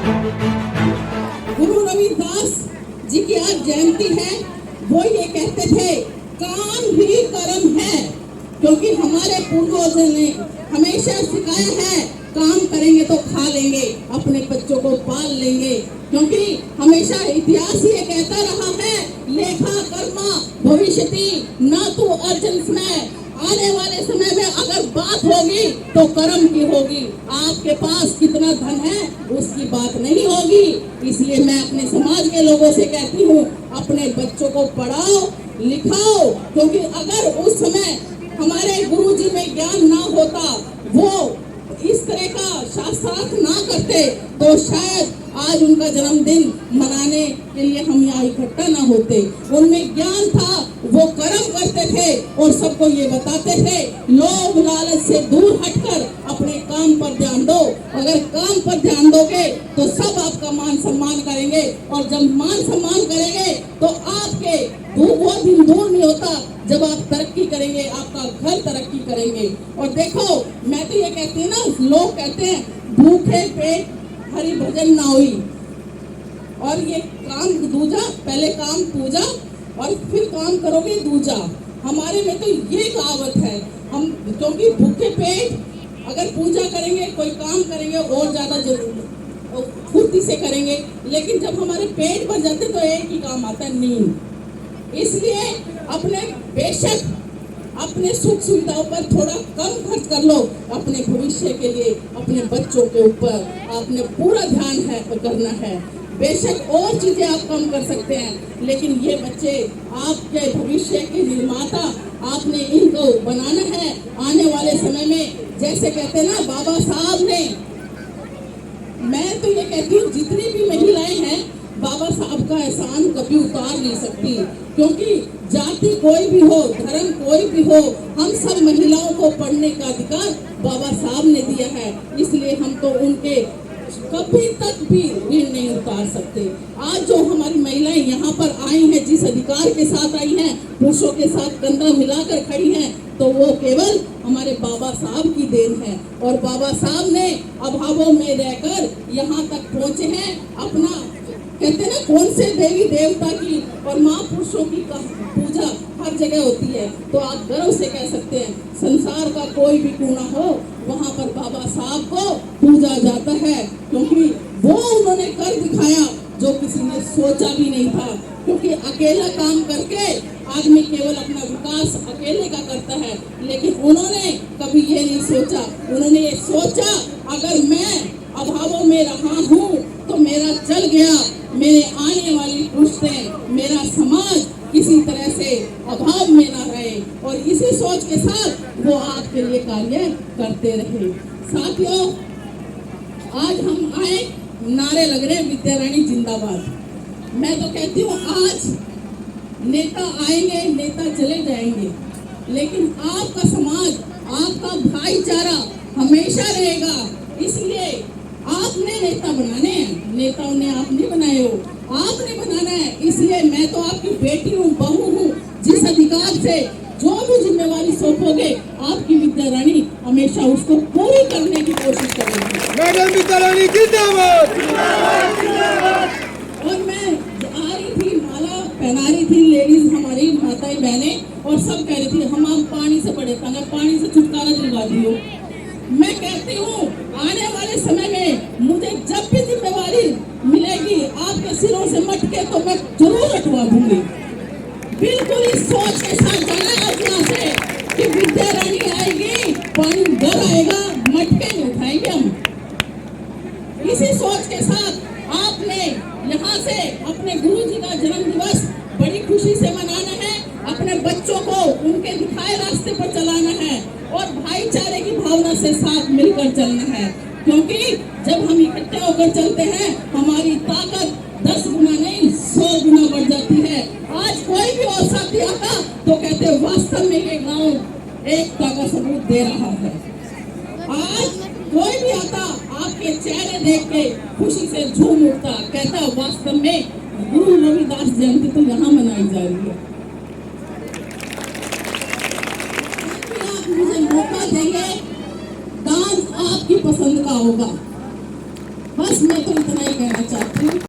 गुरु रविदास जी की आज जयंती है। वो ये कहते थे काम ही कर्म है, क्योंकि हमारे पूर्वजों ने हमेशा सिखाया है काम करेंगे तो खा लेंगे, अपने बच्चों को पाल लेंगे। क्योंकि हमेशा इतिहास ये कहता रहा है लेखा कर्मा भविष्यति न तु अर्जन समय। आने वाले समय में अगर बात होगी तो कर्म की होगी। आपके पास कितना धन है उसकी बात नहीं होगी। इसलिए मैं अपने समाज के लोगों से कहती हूँ अपने बच्चों को पढ़ाओ लिखाओ, क्योंकि अगर उस समय हमारे गुरुजी में ज्ञान ना होता, वो इस तरह का शास्त्रार्थ ना करते, तो शायद आज उनका जन्मदिन मनाने के लिए हम यहाँ इकट्ठा ना होते। उनमें ज्ञान था, वो कर्म करते थे और सबको ये बताते थे लोभ लालच से दूर हटकर अपने काम पर ध्यान दो। अगर काम पर ध्यान दोगे तो सब आपका मान सम्मान करेंगे, और जब मान सम्मान करेंगे तो आपके वो दिन दूर नहीं होता जब आप तरक्की करेंगे, आपका घर तरक्की करेंगे। और देखो मैं तो ये कहती हूँ ना, लोग कहते हैं भूखे पेट हरि भजन ना हुई, और ये काम दूजा, पहले काम पूजा और फिर काम करोगे दूजा। हमारे में तो ये कहावत है, हम क्योंकि भूखे पेट अगर पूजा करेंगे कोई काम करेंगे और ज्यादा फुर्ती से करेंगे, लेकिन जब हमारे पेट भर जाते तो एक ही काम आता है नींद। इसलिए अपने बेशक अपने सुख सुविधाओं पर थोड़ा कम खर्च कर लो, अपने भविष्य के लिए अपने बच्चों के ऊपर आपने पूरा ध्यान है करना है। बेशक और चीजें आप कम कर सकते हैं, लेकिन ये बच्चे आपके भविष्य के निर्माता, आपने इनको बनाना है आने वाले समय में। जैसे कहते हैं ना बाबा साहब ने, मैं तो ये कहती हूँ जितनी भी महिलाएं हैं बाबा साहब का एहसान कभी उतार नहीं सकती, क्योंकि जाति कोई भी हो, धर्म कोई भी हो, हम सब महिलाओं को पढ़ने का अधिकार बाबा साहब ने दिया है। इसलिए हम तो उनके कभी तक भी ऋण नहीं उतार सकते। आज जो हमारी महिलाएं यहाँ पर आई हैं, जिस अधिकार के साथ आई हैं, पुरुषों के साथ कंधा मिलाकर खड़ी हैं, तो वो केवल हमारे बाबा साहब की देन है। और बाबा साहब ने अभावों में रहकर यहाँ तक पहुँचे हैं। अपना कहते हैं ना कौन से देवी देवता की और महापुरुषों की पूजा हर जगह होती है, तो आप गर्व से कह सकते हैं संसार का कोई भी कोना हो वहाँ पर बाबा साहब को पूजा जाता है, क्योंकि वो उन्होंने कर दिखाया जो किसी ने सोचा भी नहीं था। क्योंकि अकेला काम करके आदमी केवल अपना विकास अकेले का करता है, लेकिन उन्होंने कभी ये नहीं सोचा। उन्होंने ये सोचा अगर मैं अभावों में रहा हूँ तो मेरा चल गया, मेरे आने वाली पुश्तें, मेरा समाज किसी तरह से अभाव में ना रहे, और इसी सोच के साथ वो आपके लिए कार्य करते रहे। साथियों, आज हम आए, नारे लग रहे विद्या रानी जिंदाबाद। मैं तो कहती हूँ आज नेता आएंगे, नेता चले जाएंगे, लेकिन आपका समाज, आपका भाईचारा हमेशा रहेगा। इसलिए आपने नेता बनाने हैं, नेताओं ने आप नहीं बनाए हो, आपने बनाना है। इसलिए मैं तो आपकी बेटी हूँ, बहू हूँ, जिस अधिकार से जो भी जिम्मेवारी सौंपोगे आपकी विद्या रानी हमेशा उसको पूरी करने की कोशिश करेगी। मैडम विद्या रानी जिंदाबाद। और मैं आ रही थी, माला पहना रही थी लेडीज, हमारी माताएं बहनें, और सब कह रही थी हम आप पानी से पड़े, अगर पानी से छुटकारा दिलवा दियो। मैं कहती हूँ आने वाले समय में मुझे जब भी जिम्मेवारी मिलेगी आपके सिरों से मटके तो मैं जरूर हटवा दूंगी। बिल्कुल इस सोच के साथ जाना है यहाँ से कि विद्या रानी आएगी, पानी डर आएगा, मटके नहीं उठाएंगे हम। इसी सोच के साथ आपने यहाँ से अपने गुरु जी का जन्म दिवस बड़ी खुशी से मनाना है, अपने बच्चों को उनके दिखाए रास्ते पर चलाना है, और भाईचारे की भावना से साथ मिलकर चलना है। क्योंकि जब हम इकट्ठे होकर चलते हैं हमारी ताकत 10 गुना नहीं 100 गुना बढ़ जाती है। आज कोई भी और साथी आता तो कहते वास्तव में ये गांव एकता का सबूत दे रहा है। आज कोई भी आता आपके चेहरे देख के खुशी से झूम उठता, कहता वास्तव में गुरु रविदास जयंती तो यहाँ मनाई जा रही है। मुझे मौका देंगे, दान आपकी पसंद का होगा। बस मैं तो इतना ही कहना चाहती हूँ।